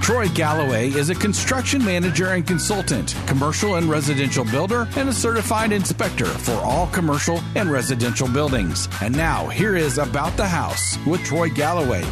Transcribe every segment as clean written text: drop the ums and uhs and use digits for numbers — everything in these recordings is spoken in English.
Troy Galloway is a construction manager and consultant, commercial and residential builder, and a certified inspector for all commercial and residential buildings. And now, here is About the House with Troy Galloway.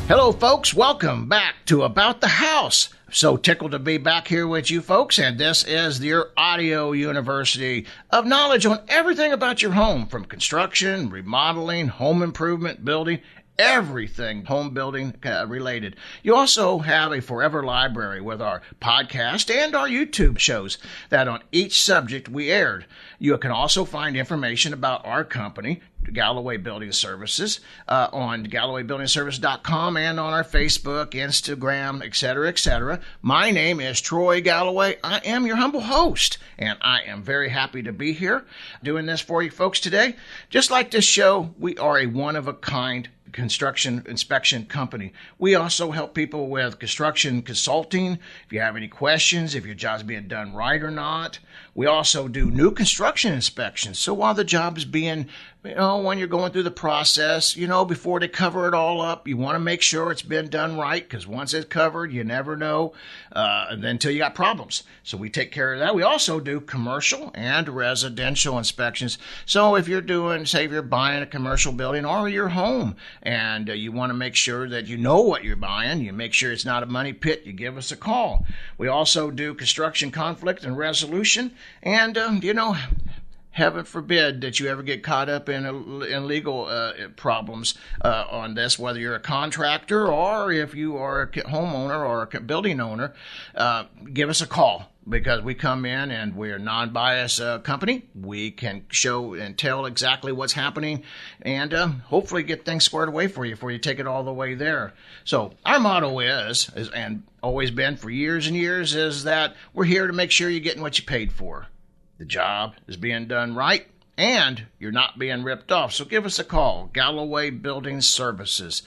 Hello, folks. Welcome back to About the House. So tickled to be back here with you folks, and this is your audio university of knowledge on everything about your home, from construction, remodeling, home improvement, building, everything home building related. You also have a forever library with our podcast and our YouTube shows that on each subject we aired. You can also find information about our company, Galloway Building Services, on GallowayBuildingService.com and on our Facebook, Instagram, etc., etc. My name is Troy Galloway. I am your humble host, and I am very happy to be here doing this for you folks today. Just like this show, we are a one-of-a-kind construction inspection company. We also help people with construction consulting. If you have any questions, if your job's being done right or not. We also do new construction inspections. So while the job is being, when you're going through the process, before they cover it all up, you want to make sure it's been done right, because once it's covered, you never know until you got problems. So we take care of that. We also do commercial and residential inspections. So if you're you're buying a commercial building or your home, and you want to make sure that you know what you're buying, you make sure it's not a money pit, you give us a call. We also do construction conflict and resolution, and, heaven forbid that you ever get caught up in legal problems on this, whether you're a contractor or if you are a homeowner or a building owner, give us a call. Because we come in and we're a non-biased company. We can show and tell exactly what's happening and hopefully get things squared away for you before you take it all the way there. So our motto is and always been for years and years, is that we're here to make sure you're getting what you paid for. The job is being done right, and you're not being ripped off. So give us a call. Galloway Building Services.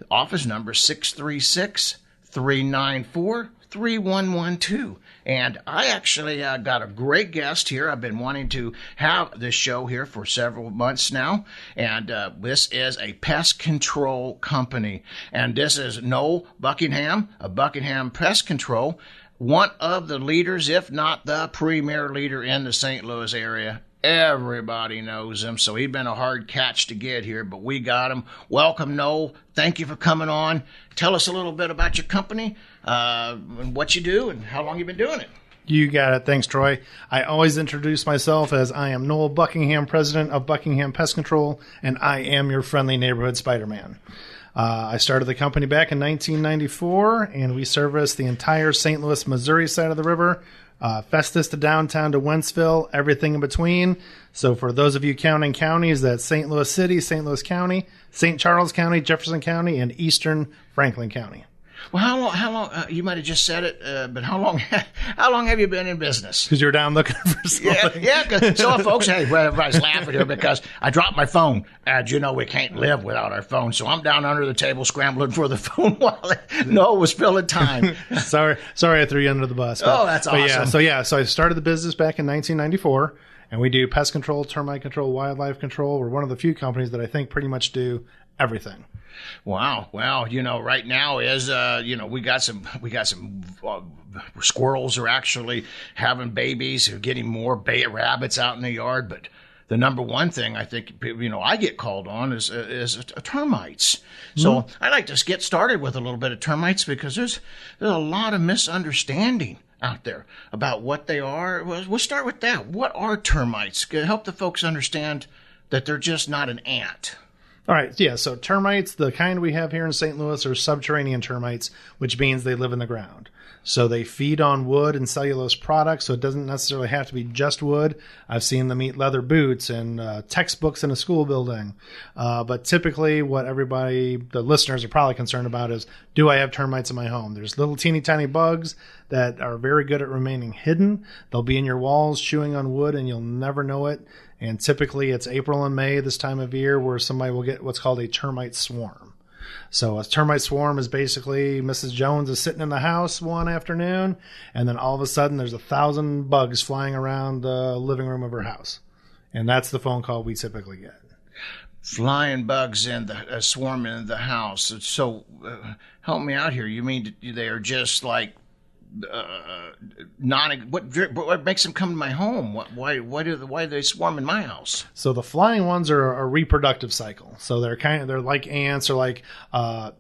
Office number 636-394-3112. And I actually got a great guest here. I've been wanting to have this show here for several months now. And this is a pest control company. And this is Noel Buckingham of Buckingham Pest Control, one of the leaders, if not the premier leader in the St. Louis area. Everybody knows him, so he's been a hard catch to get here, but we got him. Welcome, Noel. Thank you for coming on. Tell us a little bit about your company, and what you do, and how long you've been doing it. You got it. Thanks, Troy. I always introduce myself as I am Noel Buckingham, president of Buckingham Pest Control, and I am your friendly neighborhood Spider-Man. I started the company back in 1994, and we service the entire St. Louis, Missouri side of the river, Festus to downtown to Wentzville, everything in between. So for those of you counting counties, that's St. Louis City, St. Louis County, St. Charles County, Jefferson County, and eastern Franklin County. Well, how long, you might have just said it, but how long have you been in business? Because you're down looking for something. Yeah. So, folks, hey, everybody's laughing here because I dropped my phone. As you know, we can't live without our phone. So I'm down under the table scrambling for the phone while Noel was filling time. Sorry, I threw you under the bus. That's awesome. So I started the business back in 1994, and we do pest control, termite control, wildlife control. We're one of the few companies that I think pretty much do everything. Wow. Well, right now is, we got some squirrels are actually having babies, are getting more rabbits out in the yard. But the number one thing I think, I get called on is termites. So I'd like to get started with a little bit of termites, because there's a lot of misunderstanding out there about what they are. We'll start with that. What are termites? Help the folks understand that they're just not an ant. All right, yeah, so termites, the kind we have here in St. Louis, are subterranean termites, which means they live in the ground. So they feed on wood and cellulose products, so it doesn't necessarily have to be just wood. I've seen them eat leather boots and textbooks in a school building. But typically what the listeners are probably concerned about is, do I have termites in my home? There's little teeny tiny bugs that are very good at remaining hidden. They'll be in your walls chewing on wood and you'll never know it. And typically it's April and May, this time of year, where somebody will get what's called a termite swarm. So a termite swarm is basically Mrs. Jones is sitting in the house one afternoon, and then all of a sudden there's 1,000 bugs flying around the living room of her house. And that's the phone call we typically get. Flying bugs in the swarming in the house. So help me out here. You mean they are just like what makes them come to my home? Why do they swarm in my house? So the flying ones are a reproductive cycle. So they're like ants or like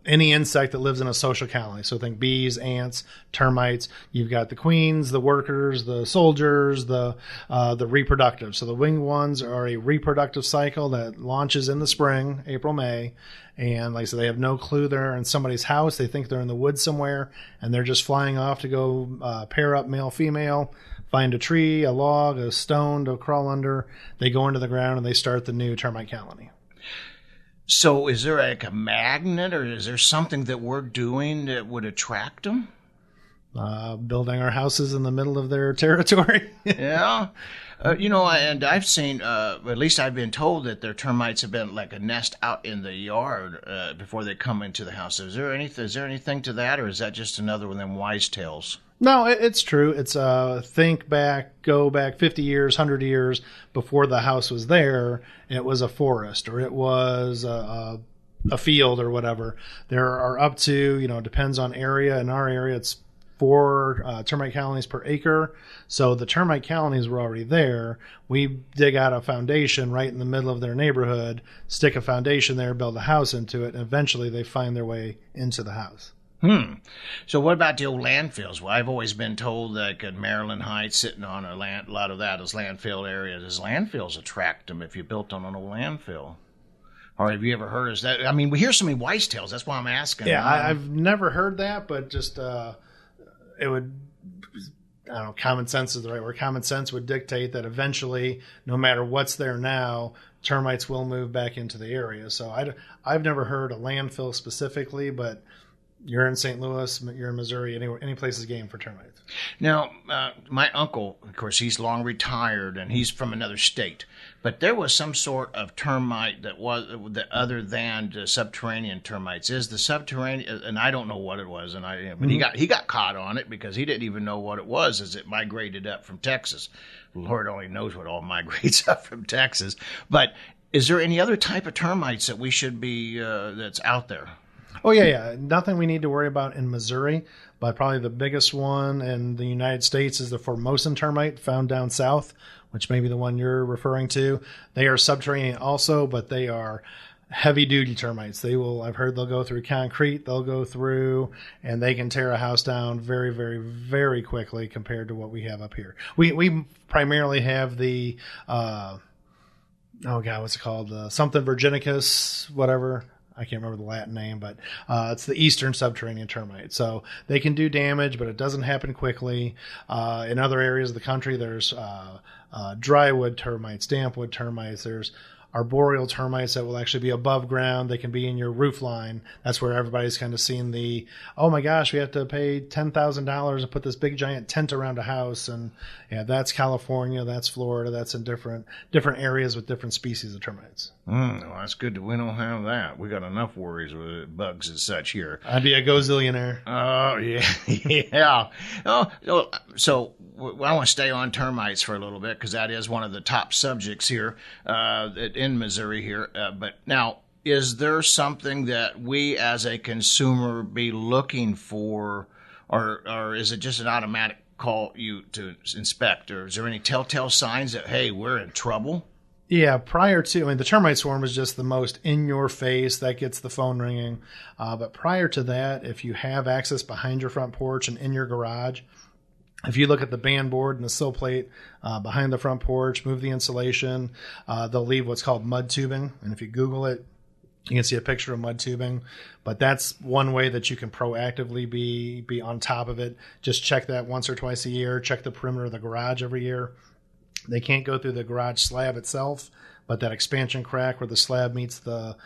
any insect that lives in a social colony. So think bees, ants, termites. You've got the queens, the workers, the soldiers, the reproductive. So the winged ones are a reproductive cycle that launches in the spring, April, May. And like I said, they have no clue they're in somebody's house. They think they're in the woods somewhere, and they're just flying off to go pair up male, female, find a tree, a log, a stone to crawl under. They go into the ground, and they start the new termite colony. So is there like a magnet, or is there something that we're doing that would attract them? Building our houses in the middle of their territory. Yeah. And I've seen, at least I've been told that their termites have been like a nest out in the yard before they come into the house. Is there anything to that, or is that just another one of them wise tales? No, it's true. It's go back 50 years, 100 years before the house was there. It was a forest, or it was a field, or whatever. There are up to, depends on area. In our area, it's 4 termite colonies per acre. So the termite colonies were already there. We dig out a foundation right in the middle of their neighborhood, stick a foundation there, build a house into it, and eventually they find their way into the house. So what about the old landfills? Well, I've always been told that in Maryland Heights, sitting on a lot of that is landfill area. Does landfills attract them if you built on an old landfill? Or have you ever heard of that? I mean, we hear so many wise tales. That's why I'm asking. Yeah, I've never heard that, but just... it would, I don't know, common sense is the right word. Common sense would dictate that eventually, no matter what's there now, termites will move back into the area. So I've never heard a landfill specifically, but you're in St. Louis, you're in Missouri, any place is game for termites. Now, my uncle, of course, he's long retired, and he's from another state. But there was some sort of termite that other than the subterranean termites. Is the subterranean, and I don't know what it was, but he got caught on it because he didn't even know what it was as it migrated up from Texas. Lord only knows what all migrates up from Texas. But is there any other type of termites that we should be that's out there? Oh, yeah. Nothing we need to worry about in Missouri, but probably the biggest one in the United States is the Formosan termite found down south, which may be the one you're referring to. They are subterranean also, but they are heavy-duty termites. I've heard they'll go through concrete, and they can tear a house down very, very, very quickly compared to what we have up here. We primarily have the, what's it called? Something virginicus, whatever. I can't remember the Latin name, but it's the eastern subterranean termite. So they can do damage, but it doesn't happen quickly. In other areas of the country, there's drywood termites, dampwood termites. There's arboreal termites that will actually be above ground. They can be in your roof line. That's where everybody's kind of seen oh my gosh, we have to pay $10,000 to put this big giant tent around a house. And yeah, that's California, that's Florida, that's in different areas with different species of termites. Well, that's good that we don't have that. We got enough worries with bugs and such here. I'd be a gazillionaire. Oh, yeah. Yeah. So I want to stay on termites for a little bit because that is one of the top subjects here in Missouri here. But now, is there something that we as a consumer be looking for, or is it just an automatic call you to inspect? Or is there any telltale signs that, hey, we're in trouble? Yeah, the termite swarm is just the most in your face. That gets the phone ringing. But prior to that, if you have access behind your front porch and in your garage, if you look at the band board and the sill plate behind the front porch, move the insulation, they'll leave what's called mud tubing. And if you Google it, you can see a picture of mud tubing. But that's one way that you can proactively be on top of it. Just check that once or twice a year. Check the perimeter of the garage every year. They can't go through the garage slab itself, but that expansion crack where the slab meets the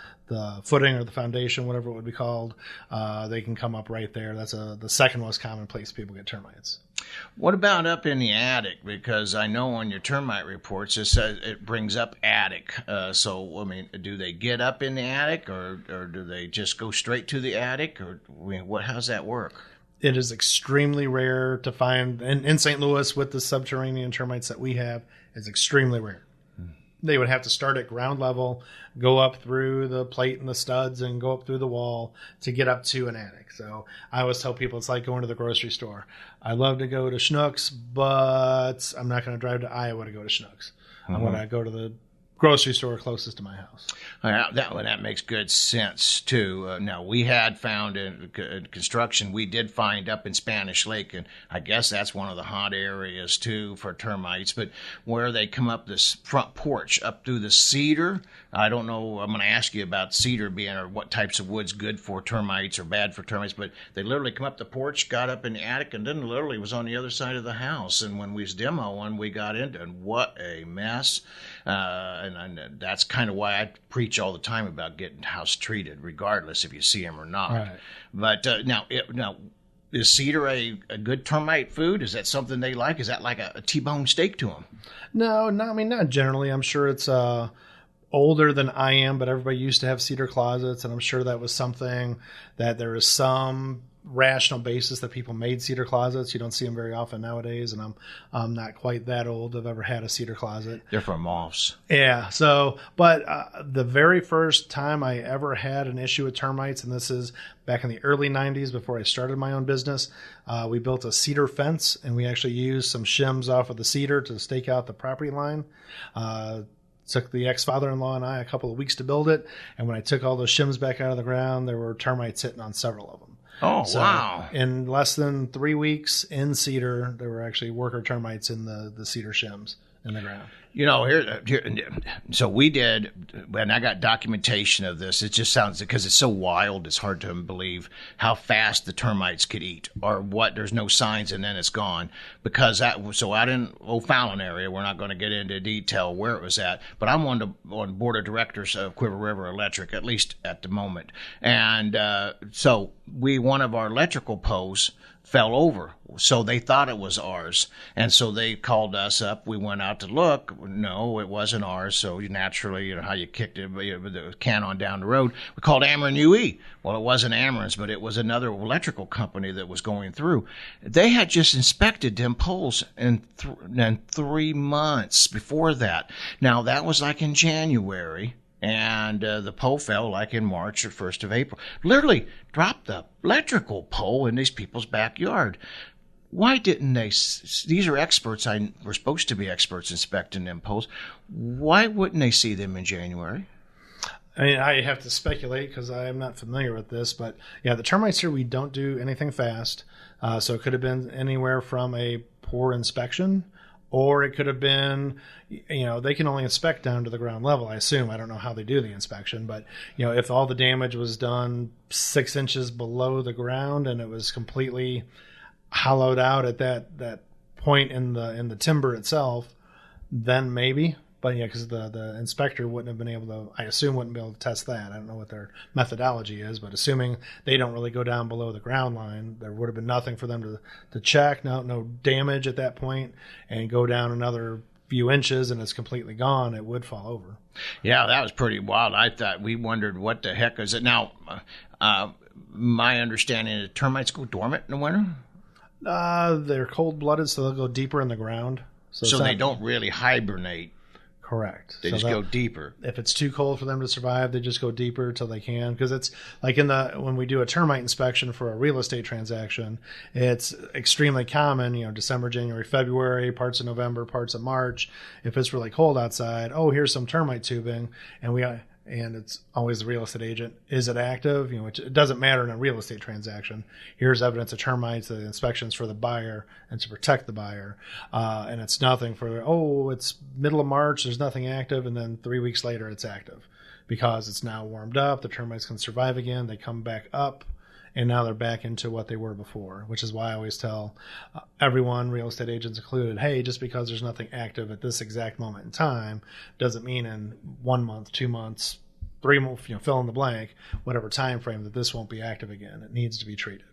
footing or the foundation, whatever it would be called, they can come up right there. That's the second most common place people get termites. What about up in the attic? Because I know on your termite reports it says it brings up attic. So, I mean, do they get up in the attic or do they just go straight to the attic? Or how's that work? It is extremely rare to find in St. Louis with the subterranean termites that we have. It's extremely rare. they would have to start at ground level, go up through the plate and the studs, and go up through the wall to get up to an attic. So I always tell people it's like going to the grocery store. I love to go to Schnucks, but I'm not going to drive to Iowa to go to Schnucks. I'm going to go to the grocery store closest to my house. That makes good sense, too. Now, we had found in construction, we did find up in Spanish Lake, and I guess that's one of the hot areas, too, for termites, but where they come up this front porch up through the cedar, I don't know, I'm going to ask you about cedar being, or what types of wood's good for termites or bad for termites, but they literally come up the porch, got up in the attic, and then literally was on the other side of the house, and when we was demoing, we got into it, and what a mess. And that's kind of why I preach all the time about getting the house treated, regardless if you see them or not. Right. But now, is cedar a good termite food? Is that something they like? Is that like a T-bone steak to them? No, not generally. I'm sure it's older than I am, but everybody used to have cedar closets, and I'm sure that was something that there is some rational basis that people made cedar closets. You don't see them very often nowadays, and I'm not quite that old to have ever had a cedar closet. They're for moths. Yeah. So, but the very first time I ever had an issue with termites, and this is back in the early 90s before I started my own business, we built a cedar fence, and we actually used some shims off of the cedar to stake out the property line. Took the ex-father-in-law and I a couple of weeks to build it, and when I took all those shims back out of the ground, there were termites hitting on several of them. Oh, so wow. In less than 3 weeks in cedar, there were actually worker termites in the cedar shims in the ground. You know, so we did, and I got documentation of this. It just sounds, because it's so wild, it's hard to believe how fast the termites could eat, or what, there's no signs and then it's gone. Because so out in O'Fallon area, we're not going to get into detail where it was at, but I'm on the board of directors of Quiver River Electric, at least at the moment. And so one of our electrical posts fell over. So they thought it was ours. And so they called us up. We went out to look. No, it wasn't ours. So naturally, you know how you kicked it, with the can on down the road. We called Ameren UE. Well, it wasn't Ameren's, but it was another electrical company that was going through. They had just inspected them poles in 3 months before that. Now, that was like in January. And the pole fell like in March or 1st of April. Literally dropped the electrical pole in these people's backyard. Why didn't they? These are experts. We're supposed to be experts inspecting them poles. Why wouldn't they see them in January? I mean, I have to speculate because I am not familiar with this. But, yeah, the termites here, we don't do anything fast. So it could have been anywhere from a poor inspection, or it could have been, you know, they can only inspect down to the ground level, I assume. I don't know how they do the inspection. But, you know, if all the damage was done 6 inches below the ground and it was completely hollowed out at that point in the timber itself, then maybe. But, yeah, because the inspector wouldn't have been able to, I assume, wouldn't be able to test that. I don't know what their methodology is, but assuming they don't really go down below the ground line, there would have been nothing for them to check, no damage at that point, and go down another few inches and it's completely gone, it would fall over. Yeah, that was pretty wild. I thought, we wondered what the heck is it. Now, my understanding is termites go dormant in the winter? They're cold-blooded, so they'll go deeper in the ground. So they don't really hibernate. Correct. They just go deeper. If it's too cold for them to survive, they just go deeper till they can. Because it's like when we do a termite inspection for a real estate transaction, it's extremely common, you know, December, January, February, parts of November, parts of March. If it's really cold outside, here's some termite tubing, and it's always the real estate agent. Is it active? You know, it doesn't matter in a real estate transaction. Here's evidence of termites. The inspection's for the buyer and to protect the buyer. And it's nothing for, it's middle of March, there's nothing active, and then 3 weeks later it's active because it's now warmed up. The termites can survive again. They come back up, and now they're back into what they were before, which is why I always tell everyone, real estate agents included, hey, just because there's nothing active at this exact moment in time doesn't mean in 1 month, 2 months, 3 months, fill in the blank, whatever time frame, that this won't be active again. It needs to be treated.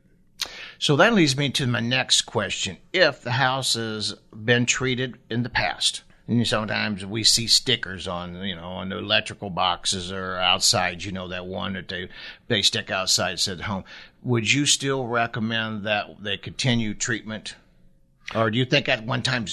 So that leads me to my next question. If the house has been treated in the past, and sometimes we see stickers on the electrical boxes or outside, that one that they stick outside said home. Would you still recommend that they continue treatment? Or do you think at one time,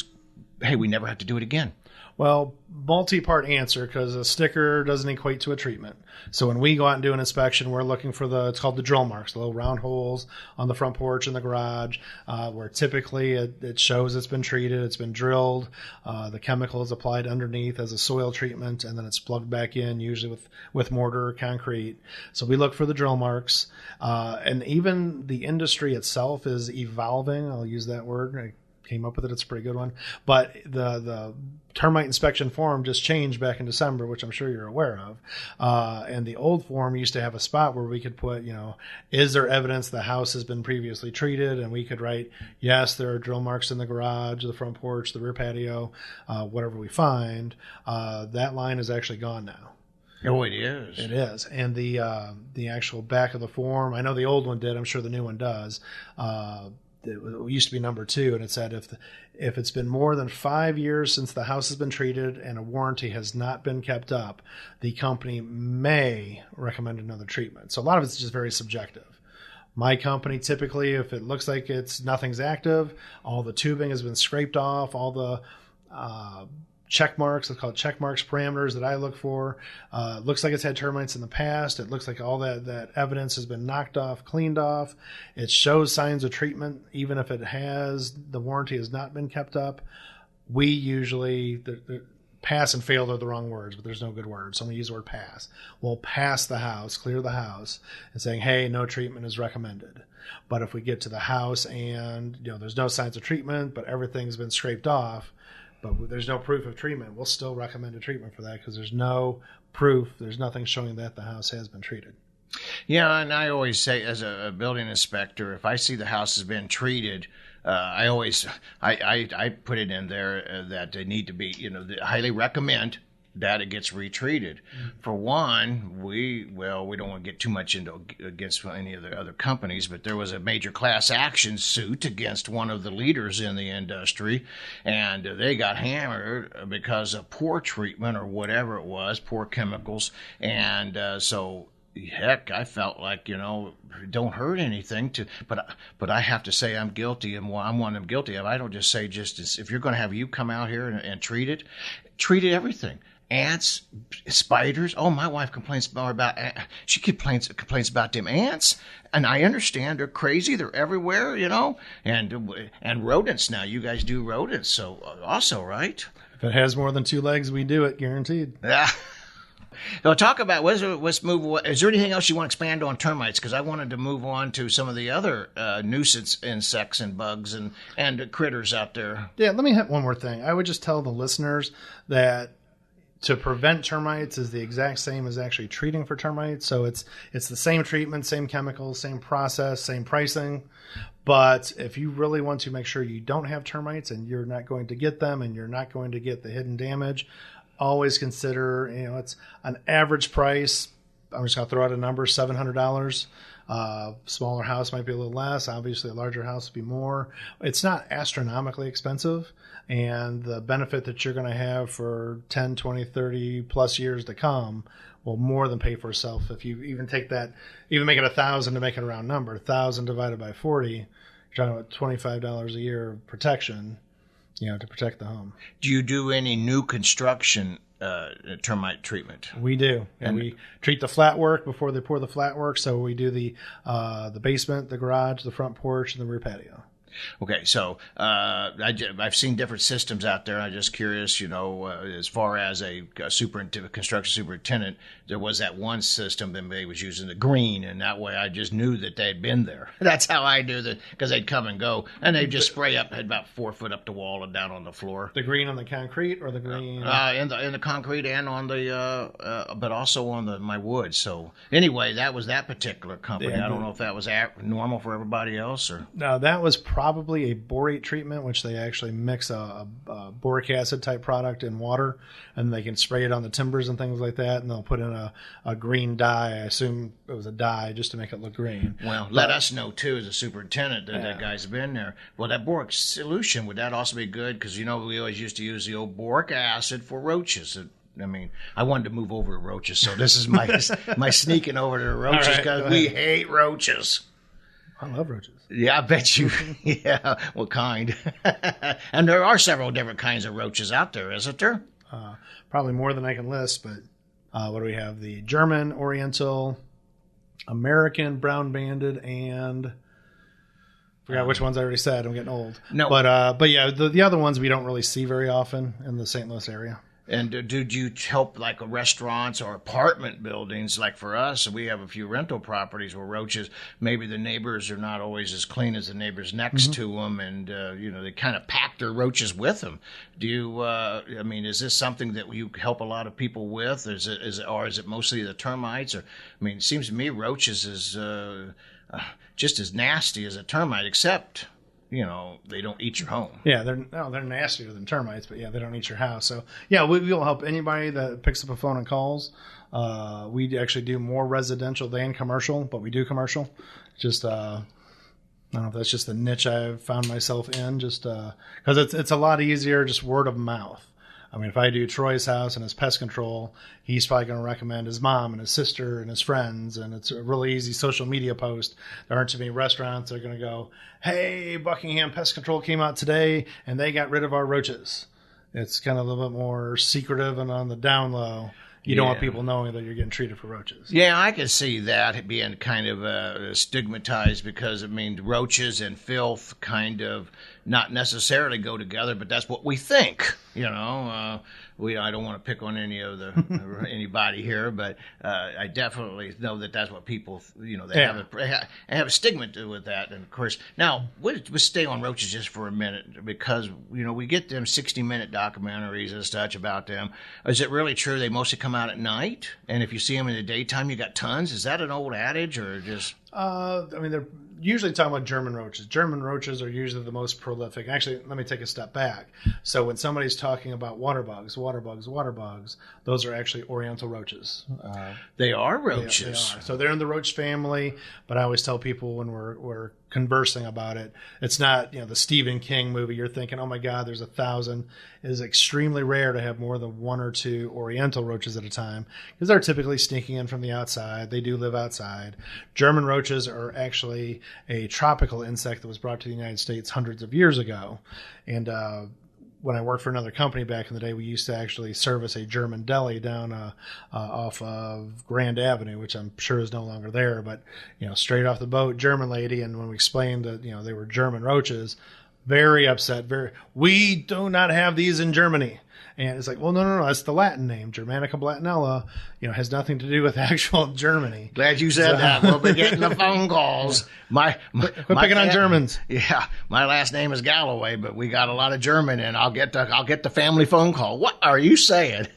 hey, we never have to do it again? Well, multi-part answer, because a sticker doesn't equate to a treatment. So when we go out and do an inspection, we're looking for it's called the drill marks, the little round holes on the front porch and the garage, where typically it shows it's been treated, it's been drilled, the chemical is applied underneath as a soil treatment, and then it's plugged back in, usually with mortar or concrete. So we look for the drill marks, and even the industry itself is evolving. I'll use that word. I came up with it. It's a pretty good one. But the termite inspection form just changed back in December, which I'm sure you're aware of. And the old form used to have a spot where we could put, is there evidence the house has been previously treated? And we could write, yes, there are drill marks in the garage, the front porch, the rear patio, whatever we find. That line is actually gone now. Oh, it is. It is. And the actual back of the form, I know the old one did. I'm sure the new one does. It used to be number 2, and it said if it's been more than 5 years since the house has been treated and a warranty has not been kept up, the company may recommend another treatment. So a lot of it's just very subjective. My company, typically, if it looks like nothing's active, all the tubing has been scraped off, all the check marks, it's called check marks parameters that I look for. Looks like it's had termites in the past. It looks like all that evidence has been knocked off, cleaned off. It shows signs of treatment, even if the warranty has not been kept up. We usually, pass and fail are the wrong words, but there's no good word. So I'm going to use the word pass. We'll pass the house, clear the house, and saying, hey, no treatment is recommended. But if we get to the house and there's no signs of treatment, but everything's been scraped off, but there's no proof of treatment, we'll still recommend a treatment for that because there's no proof, there's nothing showing that the house has been treated. Yeah, and I always say as a building inspector, if I see the house has been treated, I put it in there that they need to be, highly recommend that it gets retreated. For one, we don't want to get too much against any of the other companies, but there was a major class action suit against one of the leaders in the industry, and they got hammered because of poor treatment or whatever it was, poor chemicals, and so heck, I felt like, don't hurt anything but I have to say I'm guilty, and I'm one I'm guilty of. I don't just say if you're going to have you come out here and treat it everything. Ants, spiders. Oh, my wife complains more about. She complains about them ants, and I understand they're crazy. They're everywhere, and rodents. Now you guys do rodents, so also, right? If it has more than 2 legs, we do it, guaranteed. Yeah. So talk about let's move. Is there anything else you want to expand on termites? Because I wanted to move on to some of the other nuisance insects and bugs and critters out there. Yeah, let me hit one more thing. I would just tell the listeners that to prevent termites is the exact same as actually treating for termites. So it's the same treatment, same chemicals, same process, same pricing. But if you really want to make sure you don't have termites and you're not going to get them and you're not going to get the hidden damage, always consider, it's an average price. I'm just going to throw out a number, $700. Smaller house might be a little less. Obviously, a larger house would be more. It's not astronomically expensive. And the benefit that you're going to have for 10, 20, 30 plus years to come will more than pay for itself. If you even take that, even make it 1,000 to make it a round number, 1,000 divided by 40, you're talking about $25 a year of protection, to protect the home. Do you do any new construction termite treatment? We do, and we treat the flat work before they pour the flat work. So we do the basement, the garage, the front porch, and the rear patio. Okay, so I've seen different systems out there. I'm just curious, as far as a construction superintendent, there was that one system that they was using the green, and that way I just knew that they'd been there. That's how I knew that, because they'd come and go, and they'd just spray up about 4 foot up the wall and down on the floor. The green on the concrete or the green? In the concrete and on the, but also on my wood. So anyway, that was that particular company. I don't know if that was normal for everybody else or. No, that was probably a borate treatment, which they actually mix a boric acid type product in water, and they can spray it on the timbers and things like that, and they'll put in a green dye. I assume it was a dye just to make it look green. Well, let us know too as a superintendent that guy's been there. Well, that boric solution, would that also be good? Because we always used to use the old boric acid for roaches. I wanted to move over to roaches, so this is my sneaking over to roaches because we hate roaches. I love roaches. Yeah, I bet you. Yeah, what kind? And there are several different kinds of roaches out there, isn't there? probably more than I can list, but what do we have? The German, Oriental, American, brown banded, and forgot which ones I already said. I'm getting old. No. But yeah, the other ones we don't really see very often in the St. Louis area. And did you help like restaurants or apartment buildings? Like for us, we have a few rental properties where roaches, maybe the neighbors are not always as clean as the neighbors next to them, and they kind of pack their roaches with them. Do you? Is this something that you help a lot of people with? Is it mostly the termites? Or it seems to me roaches is just as nasty as a termite, except they don't eat your home. Yeah, they're nastier than termites, but yeah, they don't eat your house. So yeah, we'll help anybody that picks up a phone and calls. We actually do more residential than commercial, but we do commercial. Just I don't know if that's just the niche I've found myself in, just because it's a lot easier, just word of mouth. If I do Troy's house and his pest control, he's probably going to recommend his mom and his sister and his friends, and it's a really easy social media post. There aren't too many restaurants that are going to go, hey, Buckingham Pest Control came out today, and they got rid of our roaches. It's kind of a little bit more secretive and on the down low. You don't want people knowing that you're getting treated for roaches. Yeah, I can see that being kind of stigmatized because, roaches and filth kind of not necessarily go together, but that's what we think, I don't want to pick on anybody here, but I definitely know that that's what people, they have a stigma with that. And of course, now let's stay on roaches just for a minute because, we get them 60-minute documentaries and such about them. Is it really true they mostly come out at night? And if you see them in the daytime, you got tons? Is that an old adage or just... they're usually talking about German roaches. German roaches are usually the most prolific. Actually, let me take a step back. So when somebody's talking about water bugs, those are actually Oriental roaches. They are roaches. They are. So they're in the roach family, but I always tell people when we're conversing about it, it's not, the Stephen King movie. You're thinking, oh my God, there's 1,000. It is extremely rare to have more than 1 or 2 Oriental roaches at a time because they're typically sneaking in from the outside. They do live outside. German roaches are actually a tropical insect that was brought to the United States hundreds of years ago. And when I worked for another company back in the day, we used to actually service a German deli down off of Grand Avenue, which I'm sure is no longer there. But, straight off the boat, German lady. And when we explained that, they were German roaches, very upset. We do not have these in Germany. And it's like, well, no, that's the Latin name. Germanica blatinella, has nothing to do with actual Germany. Glad you said that. We'll be getting the phone calls. Quit picking on Germans. Yeah, my last name is Galloway, but we got a lot of German, and I'll get the family phone call. What are you saying?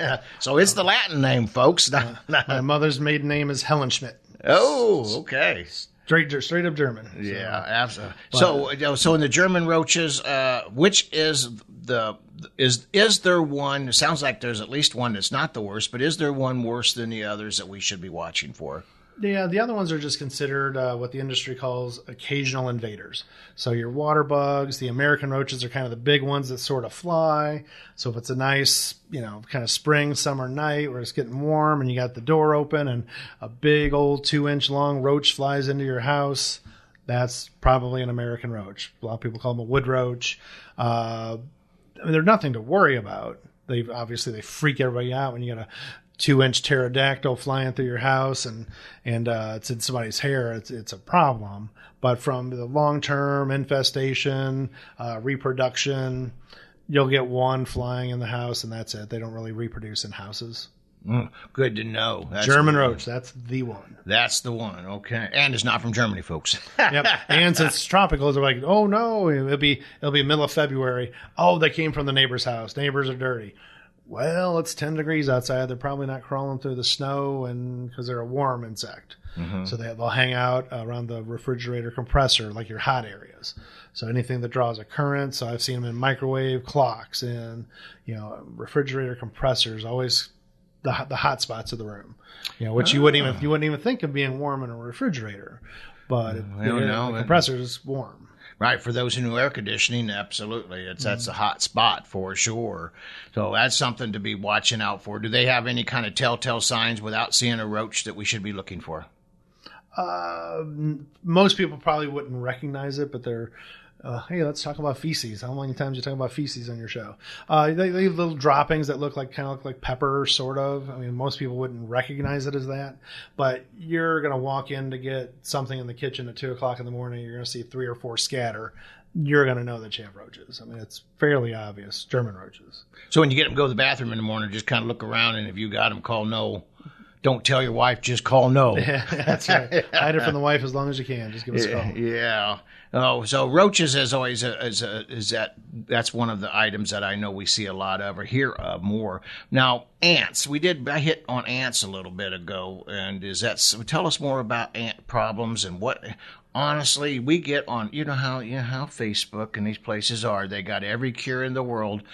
So it's the Latin name, folks. My mother's maiden name is Helen Schmidt. Oh, okay. Straight up German. Yeah, absolutely. So in the German roaches, which is there one? It sounds like there's at least one that's not the worst, but is there one worse than the others that we should be watching for? Yeah, the other ones are just considered what the industry calls occasional invaders. So your water bugs, the American roaches are kind of the big ones that sort of fly. So if it's a nice, kind of spring, summer night where it's getting warm and you got the door open and a big old 2-inch long roach flies into your house, that's probably an American roach. A lot of people call them a wood roach. They're nothing to worry about. They freak everybody out when you got a 2-inch pterodactyl flying through your house and it's in somebody's hair. It's a problem. But from the long-term infestation, reproduction, you'll get one flying in the house and that's it. They don't really reproduce in houses. Good to know. German roach, that's the one. That's the one. Okay, and it's not from Germany, folks. Yep. And since it's tropical, they're like, oh no, it'll be middle of February. Oh, they came from the neighbor's house. Neighbors are dirty. Well, it's 10 degrees outside. They're probably not crawling through the snow, and because they're a warm insect. Mm-hmm. So they'll hang out around the refrigerator compressor, like your hot areas. So anything that draws a current. So I've seen them in microwave clocks and refrigerator compressors. Always the hot spots of the room. Which you wouldn't even think of being warm in a refrigerator, but the compressor is warm. Right, for those who know air conditioning, absolutely. That's a hot spot for sure. So that's something to be watching out for. Do they have any kind of telltale signs without seeing a roach that we should be looking for? Most people probably wouldn't recognize it, but they're Hey, let's talk about feces. How many times you talk about feces on your show? They leave little droppings that kind of look like pepper, sort of. I mean, most people wouldn't recognize it as that, but you're going to walk in to get something in the kitchen at 2:00 in the morning. You're going to see 3 or 4 scatter. You're going to know that you have roaches. I mean, it's fairly obvious. German roaches. So when you get them to go to the bathroom in the morning, just kind of look around, and if you got them, call no. Don't tell your wife, just call no. Yeah, that's right. Hide it from the wife as long as you can. Just give us a call. Yeah. Oh, so roaches is always that's one of the items that I know we see a lot of or hear of more. Now, ants. I hit on ants a little bit ago, and tell us more about ant problems and what. Honestly, we get on. You know how Facebook and these places are. They got every cure in the world,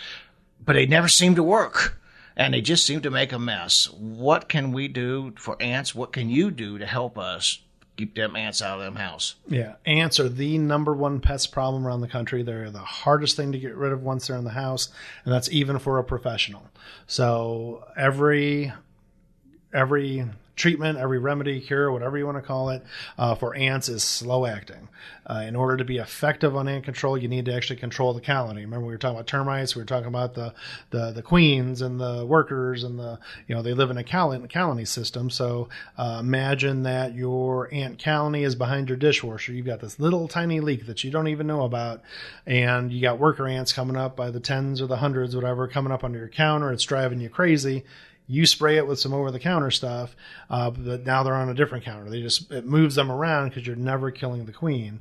but they never seem to work. And they just seem to make a mess. What can we do for ants? What can you do to help us keep them ants out of them house? Yeah, ants are the number one pest problem around the country. They're the hardest thing to get rid of once they're in the house, and that's even for a professional. So every treatment, every remedy, cure, whatever you want to call it, for ants is slow acting. In order to be effective on ant control, you need to actually control the colony. Remember, we were talking about termites. We were talking about the queens and the workers, and they live in a colony system. So imagine that your ant colony is behind your dishwasher. You've got this little tiny leak that you don't even know about, and you got worker ants coming up by the tens or the hundreds, whatever, coming up under your counter. It's driving you crazy. You spray it with some over-the-counter stuff, but now they're on a different counter. It moves them around because you're never killing the queen.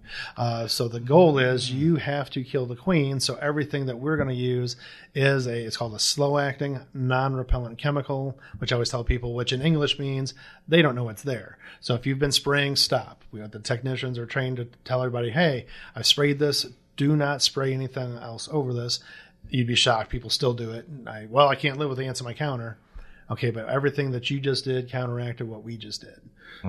So the goal is you have to kill the queen. So everything that we're going to use is it's called a slow-acting, non-repellent chemical, which I always tell people, which in English means they don't know it's there. So if you've been spraying, stop. The technicians are trained to tell everybody, hey, I've sprayed this. Do not spray anything else over this. You'd be shocked. People still do it. I can't live with ants on my counter. Okay, but everything that you just did counteracted what we just did.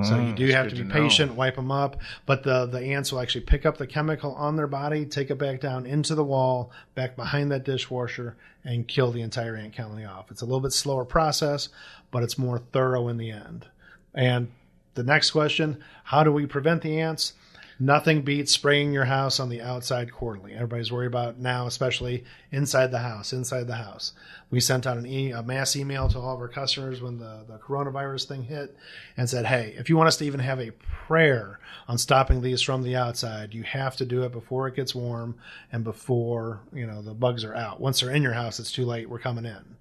So you do have to be patient, wipe them up, but the ants will actually pick up the chemical on their body, take it back down into the wall, back behind that dishwasher, and kill the entire ant colony off. It's a little bit slower process, but it's more thorough in the end. And the next question, how do we prevent the ants? Nothing beats spraying your house on the outside quarterly. Everybody's worried about now, especially inside the house. We sent out a mass email to all of our customers when the coronavirus thing hit and said, hey, if you want us to even have a prayer on stopping these from the outside, you have to do it before it gets warm and before, the bugs are out. Once they're in your house, it's too late. We're coming in.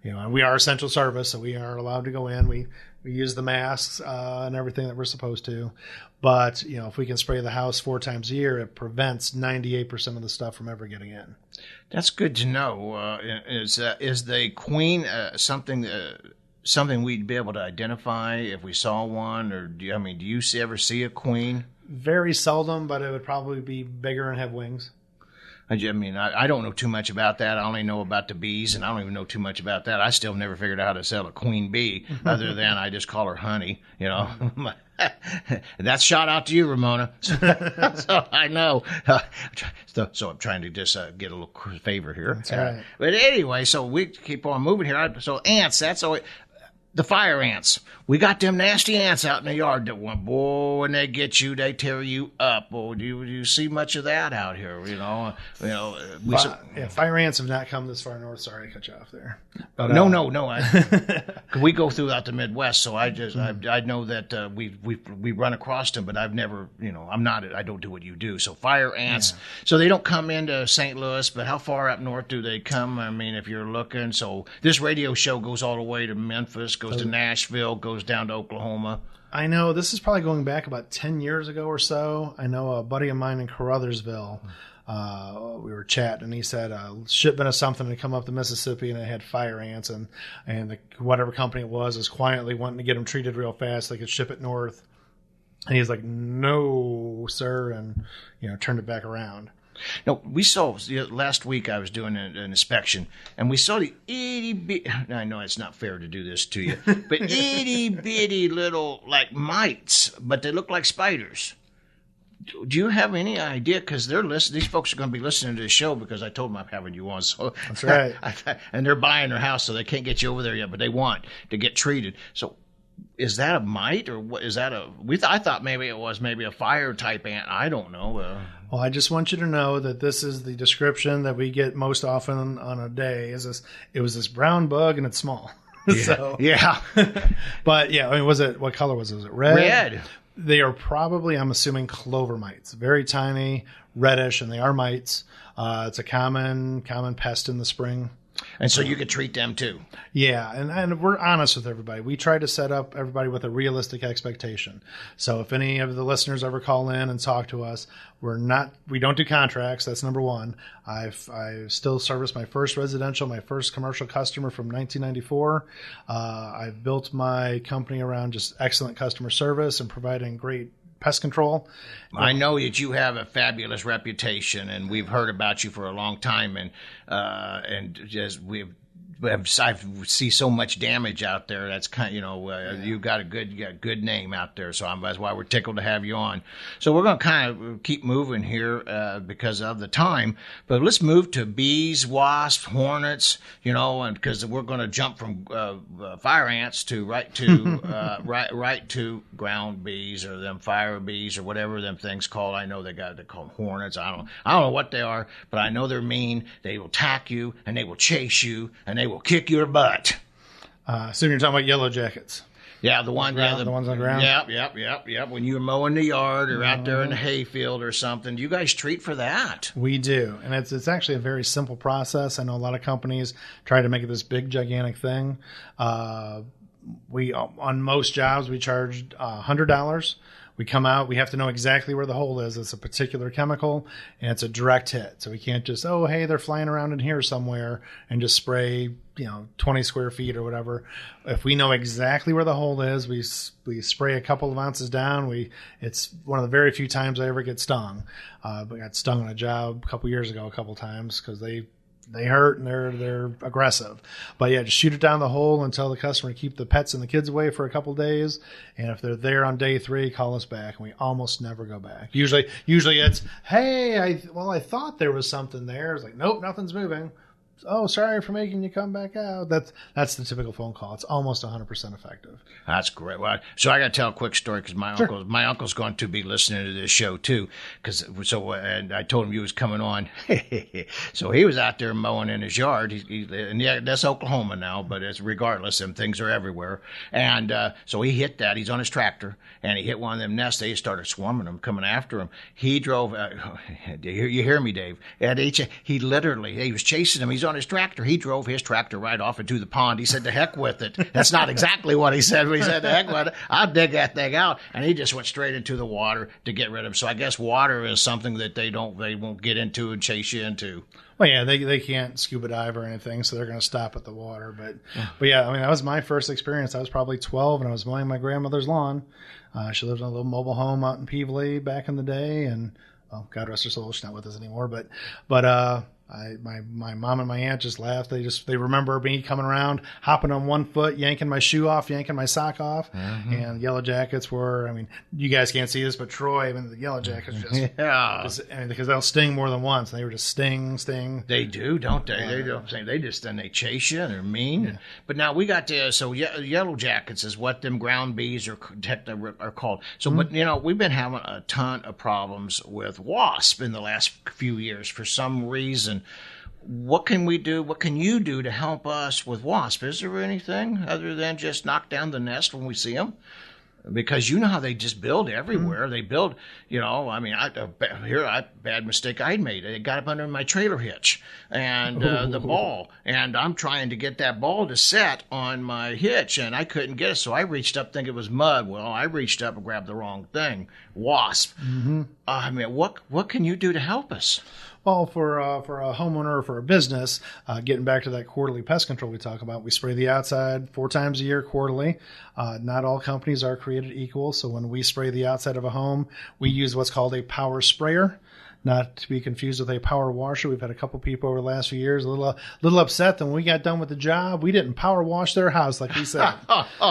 And we are essential service, so we are allowed to go in. We use the masks and everything that we're supposed to. But, if we can spray the house 4 times a year, it prevents 98% of the stuff from ever getting in. That's good to know. Is the queen something we'd be able to identify if we saw one? Or do you ever see a queen? Very seldom, but it would probably be bigger and have wings. I don't know too much about that. I only know about the bees, and I don't even know too much about that. I still never figured out how to sell a queen bee, other than I just call her honey, That's shout out to you, Ramona. So I know. So I'm trying to just get a little favor here. That's right. But anyway, so we keep on moving here. So ants, that's always... The fire ants. We got them nasty ants out in the yard that one, boy, when they get you, they tear you up. Boy, do you see much of that out here? Fire ants have not come this far north. Sorry, I cut you off there. But, no. We go throughout the Midwest, so I know that we run across them, but I've never, I don't do what you do. So fire ants. Yeah. So they don't come into St. Louis, but how far up north do they come? If you're looking, so this radio show goes all the way to Memphis. Goes to Nashville, goes down to Oklahoma. I know. This is probably going back about 10 years ago or so. I know a buddy of mine in Caruthersville, we were chatting, and he said a shipment of something had come up the Mississippi, and it had fire ants, and whatever company it was quietly wanting to get them treated real fast so they could ship it north. And he's like, no, sir, and turned it back around. No, we saw last week I was doing an inspection, and we saw the itty bitty. I know it's not fair to do this to you, but itty bitty little like mites, but they look like spiders. Do you have any idea? Because these folks are going to be listening to the show because I told them I'm having you on. So that's right. And they're buying their house, so they can't get you over there yet, but they want to get treated. So is that a mite or what is that I thought maybe it was maybe a fire type ant. I don't know. Well, I just want you to know that this is the description that we get most often on a day. It was this brown bug and it's small. Yeah. So yeah. But yeah, I mean, what color was it? Was it red? Red. They are probably, I'm assuming, clover mites. Very tiny, reddish, and they are mites. It's a common pest in the spring. And so you could treat them too. Yeah, and we're honest with everybody. We try to set up everybody with a realistic expectation. So if any of the listeners ever call in and talk to us, we don't do contracts. That's number one. I still service my first commercial customer from 1994. I've built my company around just excellent customer service and providing great pest control. I know that you have a fabulous reputation, and we've heard about you for a long time, and just I see so much damage out there. That's kind, you've got a good name out there. So that's why we're tickled to have you on. So we're going to kind of keep moving here because of the time. But let's move to bees, wasps, hornets. And because we're going to jump from fire ants to right to ground bees or them fire bees or whatever them things called. I know they're called hornets. I don't know what they are, but I know they're mean. They will attack you and they will chase you and they will kick your butt. So you're talking about yellow jackets. Yeah, the ones on the ground. Yep. When you're mowing the yard or out there in the hayfield or something, do you guys treat for that? We do, and it's actually a very simple process. I know a lot of companies try to make it this big, gigantic thing. We on most jobs we charge $100. We come out, we have to know exactly where the hole is. It's a particular chemical, and it's a direct hit. So we can't just, hey, they're flying around in here somewhere and just spray, 20 square feet or whatever. If we know exactly where the hole is, we spray a couple of ounces down. It's one of the very few times I ever get stung. I got stung on a job a couple years ago a couple times because they hurt and they're aggressive. But yeah, just shoot it down the hole and tell the customer to keep the pets and the kids away for a couple days. And if they're there on day 3, call us back. And we almost never go back. Usually it's, hey, I thought there was something there. It's like, nope, nothing's moving. Oh, sorry for making you come back out. That's the typical phone call. It's almost 100% effective. That's great. Well, so I got to tell a quick story because my uncle's going to be listening to this show too. And I told him he was coming on. So he was out there mowing in his yard. And that's Oklahoma now, but it's regardless. Them things are everywhere. And so he hit that. He's on his tractor and he hit one of them nests. They started swarming them, coming after him. He drove. You hear me, Dave? He was chasing him. He's on his tractor. He drove his tractor right off into the pond. He said, "To heck with it." That's not exactly what he said, but he said, "To heck with it. I'll dig that thing out." And he just went straight into the water to get rid of him. So I guess water is something that they won't get into and chase you into. Well, yeah, they can't scuba dive or anything, so they're going to stop at the water. But yeah, I mean, that was my first experience. I was probably 12, and I was mowing my grandmother's lawn. She lived in a little mobile home out in Peevely back in the day, and God rest her soul, she's not with us anymore. But my mom and my aunt just laughed. They remember me coming around, hopping on one foot, yanking my shoe off, yanking my sock off. Mm-hmm. And yellow jackets were, I mean, you guys can't see this, but Troy, the yellow jackets just, because they'll sting more than once. They were just sting. They do, don't they? They chase you and they're mean. Yeah. But now we got yellow jackets is what them ground bees are called. So, mm-hmm. But we've been having a ton of problems with wasp in the last few years for some reason. What can we do? What can you do to help us with wasp? Is there anything other than just knock down the nest when we see them? Because you know how they just build everywhere. Mm-hmm. They build, bad mistake I made. It got up under my trailer hitch and the ball. And I'm trying to get that ball to set on my hitch, and I couldn't get it. So I reached up thinking it was mud. Well, I reached up and grabbed the wrong thing. Wasp. Mm-hmm. What can you do to help us? Well, for a homeowner or for a business, getting back to that quarterly pest control we talk about, we spray the outside 4 times a year quarterly. Not all companies are created equal, so when we spray the outside of a home, we use what's called a power sprayer. not to be confused with a power washer. We've had a couple people over the last few years a little upset that when we got done with the job, we didn't power wash their house like we said.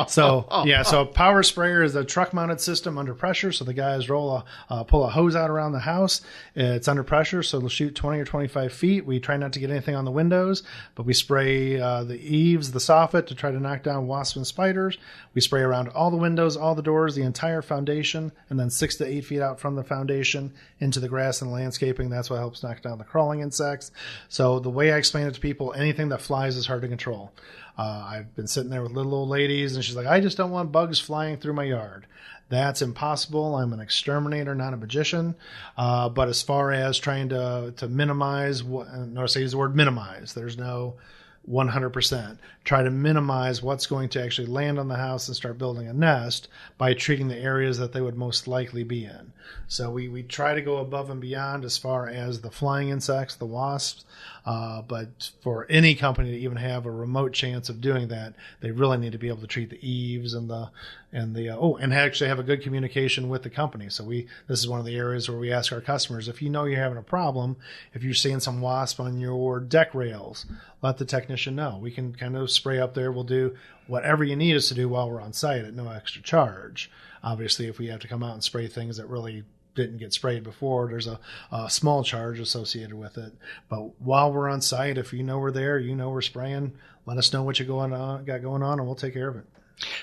So a power sprayer is a truck mounted system under pressure. So the guys pull a hose out around the house. It's under pressure, so it'll shoot 20 or 25 feet. We try not to get anything on the windows, but we spray the eaves, the soffit to try to knock down wasps and spiders. We spray around all the windows, all the doors, the entire foundation, and then 6 to 8 feet out from the foundation into the grass and landscaping. That's what helps knock down the crawling insects. So the way I explain it to people, anything that flies is hard to control. I've been sitting there with little old ladies, and she's like, I just don't want bugs flying through my yard. That's impossible. I'm an exterminator, not a magician. But as far as trying to minimize, notice I use the word minimize. There's no 100%. Try to minimize what's going to actually land on the house and start building a nest by treating the areas that they would most likely be in. So we try to go above and beyond as far as the flying insects, the wasps. But for any company to even have a remote chance of doing that, they really need to be able to treat the eaves and actually have a good communication with the company. So this is one of the areas where we ask our customers, if you know you're having a problem, if you're seeing some wasp on your deck rails, let the technician know. We can kind of spray up there. We'll do whatever you need us to do while we're on site at no extra charge. Obviously, if we have to come out and spray things that really didn't get sprayed before, there's a small charge associated with it. But while we're on site, if you know we're there, you know we're spraying, let us know what you got going on, and we'll take care of it.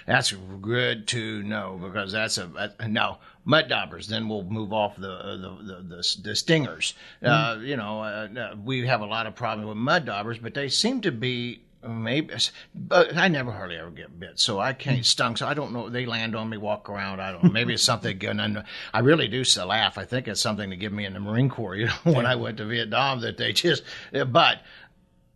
That's good to know, because that's now mud daubers. Then we'll move off the stingers. We have a lot of problems with mud daubers, but they seem to be but I never hardly ever get bit, so I can't stung. So I don't know. They land on me, walk around. I don't know. Maybe it's something good. And I really do laugh. I think it's something to give me in the Marine Corps. When I went to Vietnam, that they just. But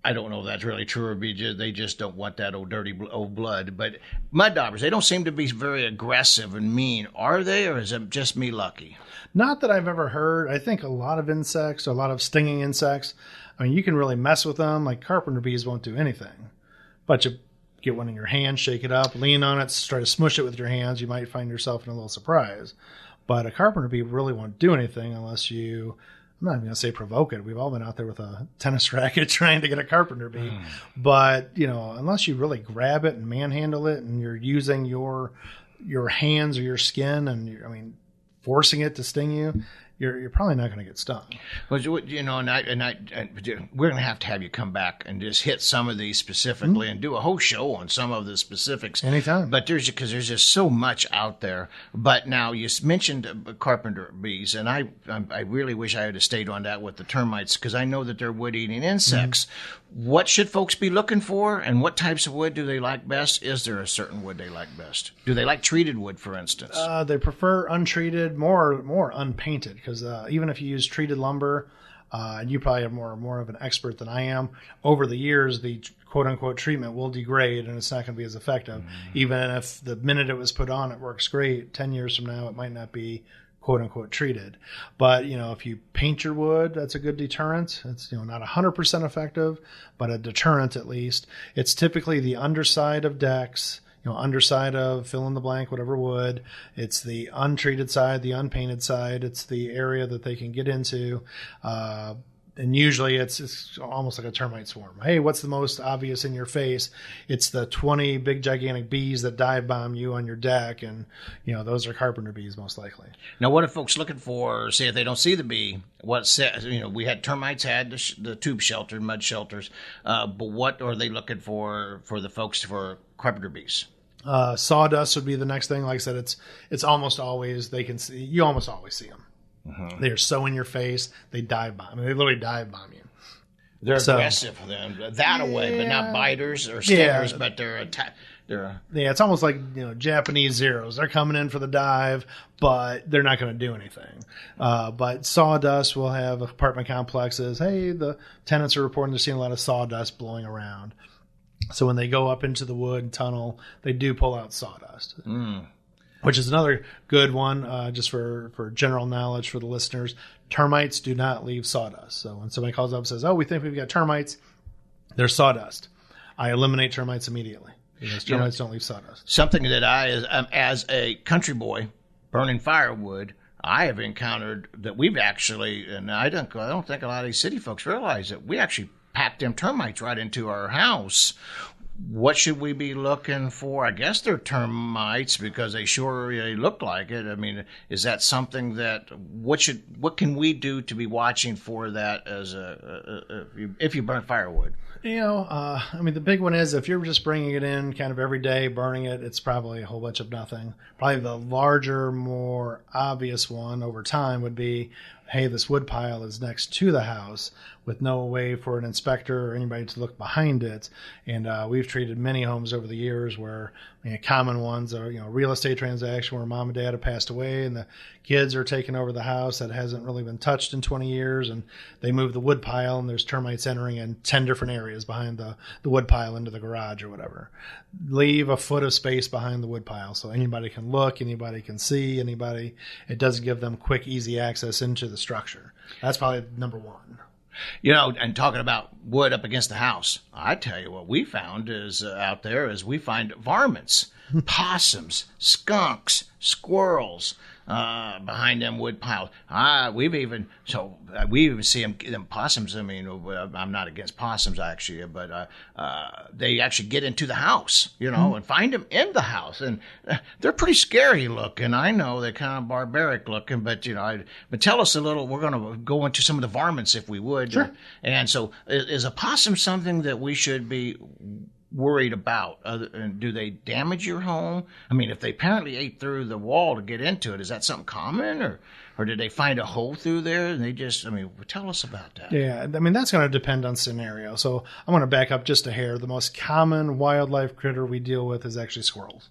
I don't know if that's really true, or they just don't want that old dirty old blood. But mud daubers, they don't seem to be very aggressive and mean, are they? Or is it just me lucky? Not that I've ever heard. I think a lot of insects, a lot of stinging insects, I mean, you can really mess with them. Like carpenter bees won't do anything. But you get one in your hand, shake it up, lean on it, try to smush it with your hands. You might find yourself in a little surprise. But a carpenter bee really won't do anything unless you, I'm not even going to say provoke it. We've all been out there with a tennis racket trying to get a carpenter bee. But, unless you really grab it and manhandle it and you're using your hands or your skin and, forcing it to sting you, you're probably not going to get stung. But we're going to have you come back and just hit some of these specifically and do a whole show on some of the specifics. Anytime. But there's just so much out there. But now you mentioned carpenter bees, and I really wish I had stayed on that with the termites, because I know that they're wood-eating insects. What should folks be looking for, and what types of wood do they like best? Is there a certain wood they like best? Do they like treated wood, for instance? They prefer untreated, more unpainted, because even if you use treated lumber, and you probably have more of an expert than I am, over the years the quote-unquote treatment will degrade and it's not going to be as effective. Even if the minute it was put on it works great, 10 years from now it might not be quote-unquote treated. But, if you paint your wood, that's a good deterrent. It's, not 100% effective, but a deterrent at least. It's typically the underside of decks, underside of fill in the blank, whatever wood. It's the untreated side, the unpainted side. It's the area that they can get into. And usually it's almost like a termite swarm. Hey, what's the most obvious in your face? It's the 20 big gigantic bees that dive bomb you on your deck. And, those are carpenter bees most likely. Now, what are folks looking for? Say if they don't see the bee, we had termites had the tube shelter, mud shelters. But what are they looking for the folks for carpenter bees? Sawdust would be the next thing. Like I said, it's almost always, you almost always see them. They are so in your face, they dive bomb. They literally dive bomb you. They're aggressive then, away, but not biters or stingers, but they're it's almost like Japanese Zeros. They're coming in for the dive, but they're not going to do anything. But sawdust will have apartment complexes. Hey, the tenants are reporting they're seeing a lot of sawdust blowing around. So when they go up into the wood tunnel, they do pull out sawdust. Which is another good one, just for general knowledge for the listeners. Termites do not leave sawdust. So when somebody calls up and says, we think we've got termites, there's sawdust. I eliminate termites immediately because termites don't leave sawdust. Something that I, as a country boy, burning firewood, I have encountered that we've actually, and I don't think a lot of these city folks realize that we actually packed them termites right into our house. What should we be looking for? I guess they're termites because they look like it. I mean, is that something that what can we do to be watching for that as if you burn firewood? I mean, the big one is if you're just bringing it in kind of every day, burning it, it's probably a whole bunch of nothing. Probably the larger, more obvious one over time would be, hey, this wood pile is next to the house with no way for an inspector or anybody to look behind it. And we've treated many homes over the years where common ones are, real estate transaction where mom and dad have passed away and the kids are taking over the house that hasn't really been touched in 20 years. And they move the wood pile and there's termites entering in 10 different areas behind the wood pile into the garage or whatever. Leave a foot of space behind the wood pile so anybody can look, anybody can see, it doesn't give them quick, easy access into the structure. That's probably number one. And talking about wood up against the house, I tell you what we found is out there is we find varmints, possums, skunks, squirrels behind them wood piles. We even see them possums. I mean, I'm not against possums actually, but they actually get into the house, and find them in the house, and they're pretty scary looking. I know they're kind of barbaric looking, but but tell us a little. We're going to go into some of the varmints if we would. Sure. And so, is a possum something that we should be worried about? Do they damage your home? I mean, if they apparently ate through the wall to get into it, is that something common, or did they find a hole through there and they just? I mean, tell us about that. Yeah, I mean that's going to depend on scenario. So I'm going to back up just a hair. The most common wildlife critter we deal with is actually squirrels.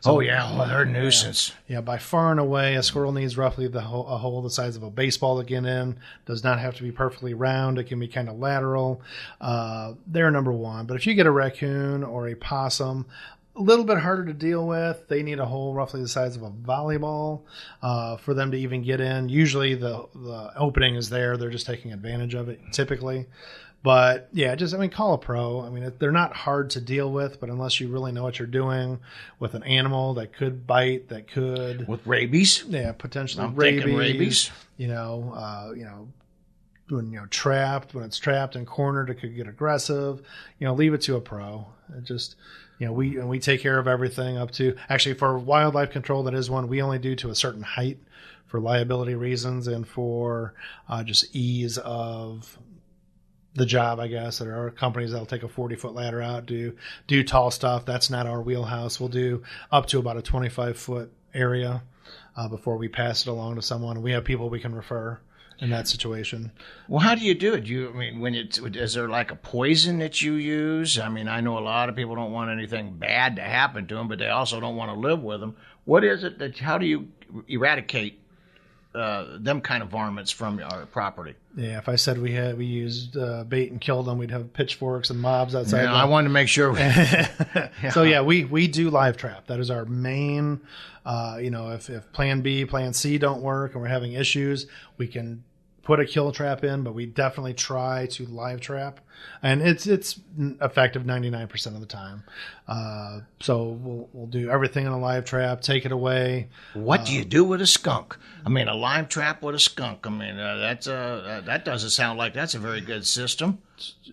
So, they're a nuisance. Yeah, by far and away, a squirrel needs roughly a hole the size of a baseball to get in. Does not have to be perfectly round. It can be kind of lateral. They're number one. But if you get a raccoon or a possum, a little bit harder to deal with. They need a hole roughly the size of a volleyball for them to even get in. Usually the opening is there. They're just taking advantage of it typically. But yeah, call a pro. I mean, they're not hard to deal with, but unless you really know what you're doing with an animal that could bite, with rabies, potentially I'm thinking rabies. When trapped, when it's trapped and cornered, it could get aggressive. Leave it to a pro. It just, we take care of everything up to actually for wildlife control. That is one we only do to a certain height for liability reasons and for just ease of the job, I guess. There are companies that'll take a 40-foot ladder out, do tall stuff. That's not our wheelhouse. We'll do up to about a 25-foot area before we pass it along to someone. We have people we can refer in that situation. Well, how do you do it? Is there like a poison that you use? I mean, I know a lot of people don't want anything bad to happen to them, but they also don't want to live with them. What is it how do you eradicate them kind of varmints from our property? Yeah, if I said we used bait and killed them, we'd have pitchforks and mobs outside. Yeah, I wanted to make sure. So yeah, we do live trap. That is our main. If Plan B, Plan C don't work, and we're having issues, we can put a kill trap in, but we definitely try to live trap, and it's effective 99% of the time. So we'll do everything in a live trap, take it away. What do you do with a skunk? I mean, a live trap with a skunk. I mean, that doesn't sound like that's a very good system.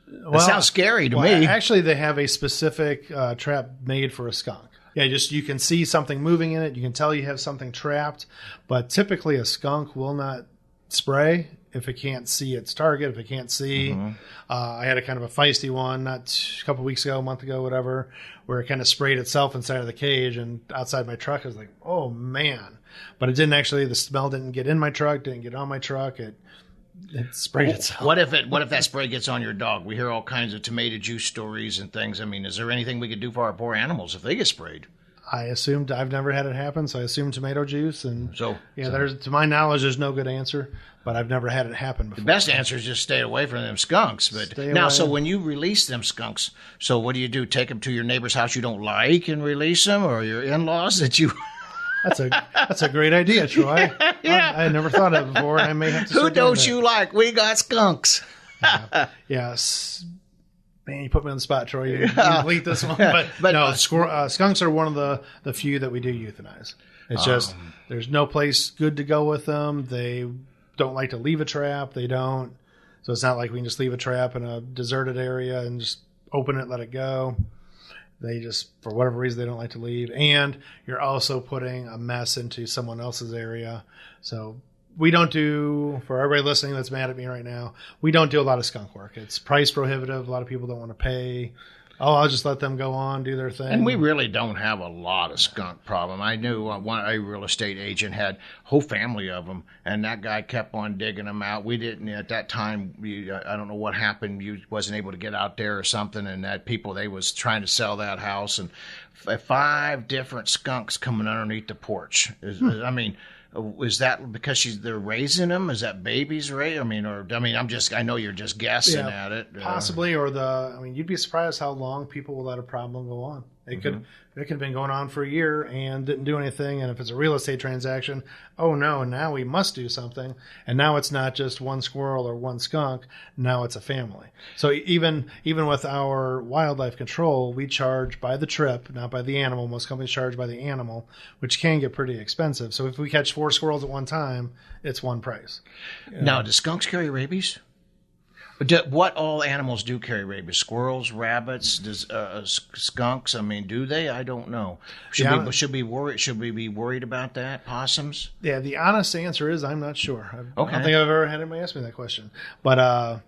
It sounds scary to me. Actually, they have a specific trap made for a skunk. Yeah, you can see something moving in it. You can tell you have something trapped, but typically a skunk will not spray if it can't see its target, if it can't see. Mm-hmm. I had a kind of a feisty one a couple weeks ago, a month ago, whatever, where it kind of sprayed itself inside of the cage and outside my truck. I was like, oh, man. But it didn't actually, the smell didn't get in my truck, didn't get on my truck. It sprayed itself. What if that spray gets on your dog? We hear all kinds of tomato juice stories and things. I mean, is there anything we could do for our poor animals if they get sprayed? I've never had it happen, so I assume tomato juice. And to my knowledge, there's no good answer, but I've never had it happen before. The best answer is just stay away from them skunks. But now, so when you release them skunks, so what do? Take them to your neighbor's house you don't like and release them, or your in-laws that you? That's a great idea, Troy. Yeah. I never thought of it before. I may have to. Who don't you like? We got skunks. Yes. Man, you put me on the spot, Troy. You delete this one. But no, skunks are one of the few that we do euthanize. It's just there's no place good to go with them. They don't like to leave a trap. They don't. So it's not like we can just leave a trap in a deserted area and just open it, let it go. They just, for whatever reason, they don't like to leave. And you're also putting a mess into someone else's area. So we don't do, for everybody listening that's mad at me right now, we don't do a lot of skunk work. It's price prohibitive. A lot of people don't want to pay. Oh, I'll just let them go on, do their thing. And we really don't have a lot of skunk problem. I knew a real estate agent had a whole family of them, and that guy kept on digging them out. We didn't, at that time, I don't know what happened. You wasn't able to get out there or something, and that people, they was trying to sell that house, and 5 different skunks coming underneath the porch. I mean, is that because they're raising them? Is that babies raised? I mean, I know you're just guessing at it. Possibly, you'd be surprised how long people will let a problem go on. It could have been going on for a year and didn't do anything. And if it's a real estate transaction, oh no, now we must do something. And now it's not just one squirrel or one skunk. Now it's a family. So even with our wildlife control, we charge by the trip, not by the animal. Most companies charge by the animal, which can get pretty expensive. So if we catch 4 squirrels at one time, it's one price. Now, do skunks carry rabies? What all animals do carry rabies? Squirrels, rabbits, skunks? I mean, do they? I don't know. Should we be worried about that? Possums? Yeah, the honest answer is I'm not sure. I don't think I've ever had anybody ask me that question. But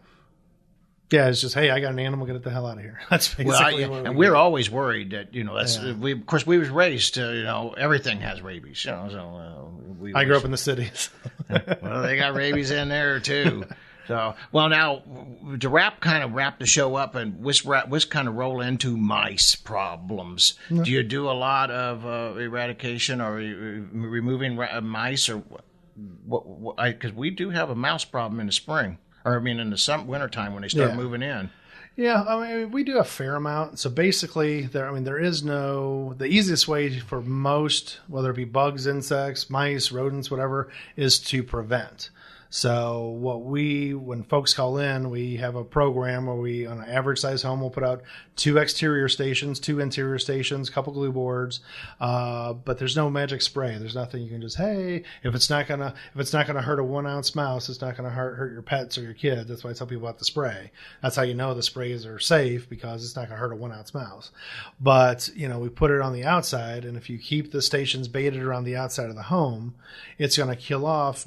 it's just, hey, I got an animal, get it the hell out of here. That's basically and we're always worried that of course we was raised to everything has rabies. I grew up in the cities. Well, they got rabies in there too. So, well, now to wrap the show up, and let's kind of roll into mice problems. Do you do a lot of eradication or removing mice, or what? Because we do have a mouse problem in the spring, in the wintertime when they start moving in. Yeah, we do a fair amount. So basically, there is the easiest way for most, whether it be bugs, insects, mice, rodents, whatever, is to prevent. So when folks call in, we have a program where we, on an average size home, we'll put out 2 exterior stations, 2 interior stations, a couple glue boards. But there's no magic spray. There's nothing you can just, hey, if it's not gonna hurt a 1 ounce mouse, it's not gonna hurt your pets or your kids. That's why I tell people about the spray. That's how you know the sprays are safe, because it's not gonna hurt a 1 ounce mouse. But we put it on the outside, and if you keep the stations baited around the outside of the home, it's gonna kill off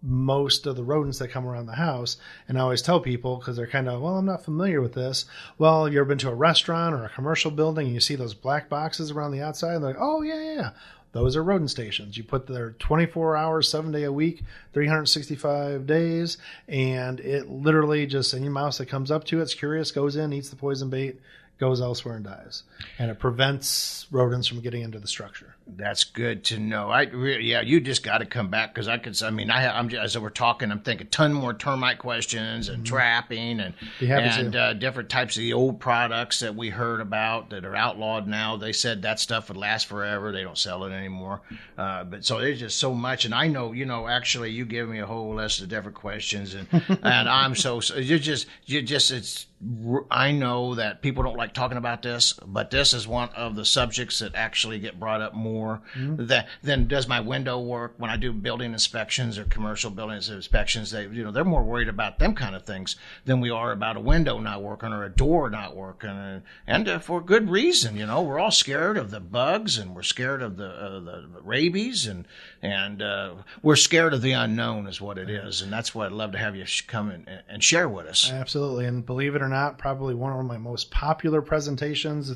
most of the rodents that come around the house. And I always tell people, because they're kind of, well, I'm not familiar with this. Well, you ever been to a restaurant or a commercial building and you see those black boxes around the outside? They're like, oh, yeah. Those are rodent stations. You put there 24 hours, 7 days a week, 365 days, and it literally just, any mouse that comes up to it's curious, goes in, eats the poison bait, goes elsewhere and dies. And it prevents rodents from getting into the structure. That's good to know. You just got to come back, because I'm just, as we're talking, I'm thinking a ton more termite questions and trapping and different types of the old products that we heard about that are outlawed now. They said that stuff would last forever. They don't sell it anymore. But so there's just so much. And I know, actually you give me a whole list of different questions, and and I'm I know that people don't like talking about this, but this is one of the subjects that actually get brought up more. Then does my window work when I do building inspections or commercial building inspections? They're more worried about them kind of things than we are about a window not working or a door not working, and for good reason. We're all scared of the bugs, and we're scared of the rabies, and we're scared of the unknown is what it is, and that's what I'd love to have you come and share with us. Absolutely, and believe it or not, probably one of my most popular presentations.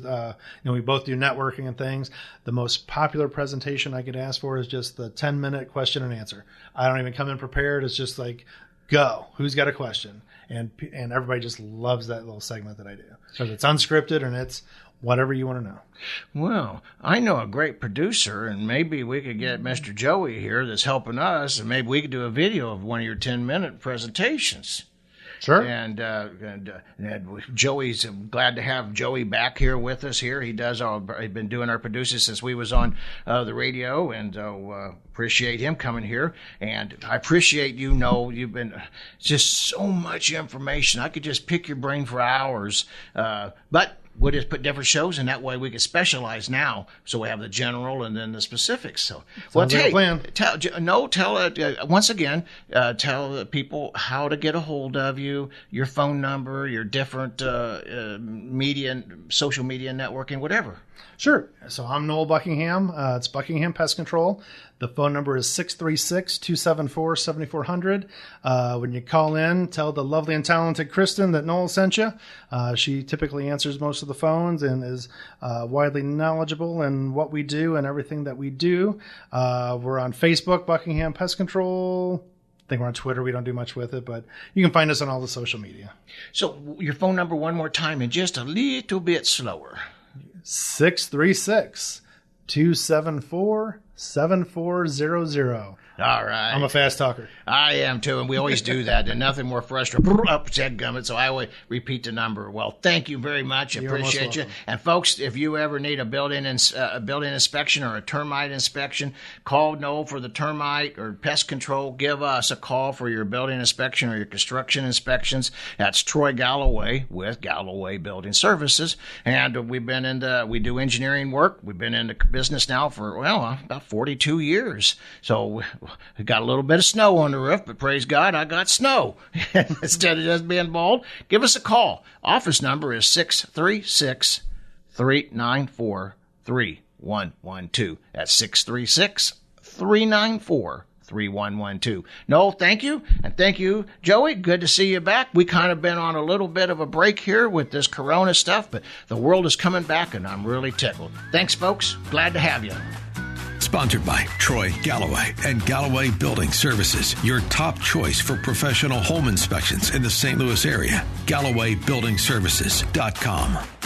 We both do networking and things. The most popular presentation I could ask for is just the 10-minute question and answer. I don't even come in prepared. It's just like, go. Who's got a question? And everybody just loves that little segment that I do. So it's unscripted and it's whatever you want to know. Well, I know a great producer, and maybe we could get Mr. Joey here that's helping us, and maybe we could do a video of one of your 10-minute presentations. Sure. And Joey's glad to have Joey back here with us here. He's been doing our producers since we was on the radio, and appreciate him coming here. And I appreciate you've been just so much information. I could just pick your brain for hours. But we'll just put different shows, and that way we can specialize now. So we have the general and then the specifics. So, Sounds like a plan. Once again, tell the people how to get a hold of you, your phone number, your different social media networking, whatever. Sure. So I'm Noel Buckingham. It's Buckingham Pest Control. The phone number is 636-274-7400. When you call in, tell the lovely and talented Kristen that Noel sent you. She typically answers most of the phones and is widely knowledgeable in what we do and everything that we do. We're on Facebook, Buckingham Pest Control. I think we're on Twitter. We don't do much with it, but you can find us on all the social media. So your phone number one more time and just a little bit slower. 636-274-7400. All right. I'm a fast talker. I am too, and we always do that. And nothing more frustrating. Up, dadgummit. So I always repeat the number. Well, thank you very much. I appreciate you. And folks, if you ever need a building inspection or a termite inspection, call Noel for the termite or pest control. Give us a call for your building inspection or your construction inspections. That's Troy Galloway with Galloway Building Services. And we do engineering work. We've been in the business now for, about 42 years. So we got a little bit of snow on the roof, but praise God, I got snow. Instead of just being bald, give us a call. Office number is 636-394-3112. That's 636-394-3112. Noel, thank you. And thank you, Joey. Good to see you back. We kind of been on a little bit of a break here with this corona stuff, but the world is coming back, and I'm really tickled. Thanks, folks. Glad to have you. Sponsored by Troy Galloway and Galloway Building Services, your top choice for professional home inspections in the St. Louis area. GallowayBuildingServices.com.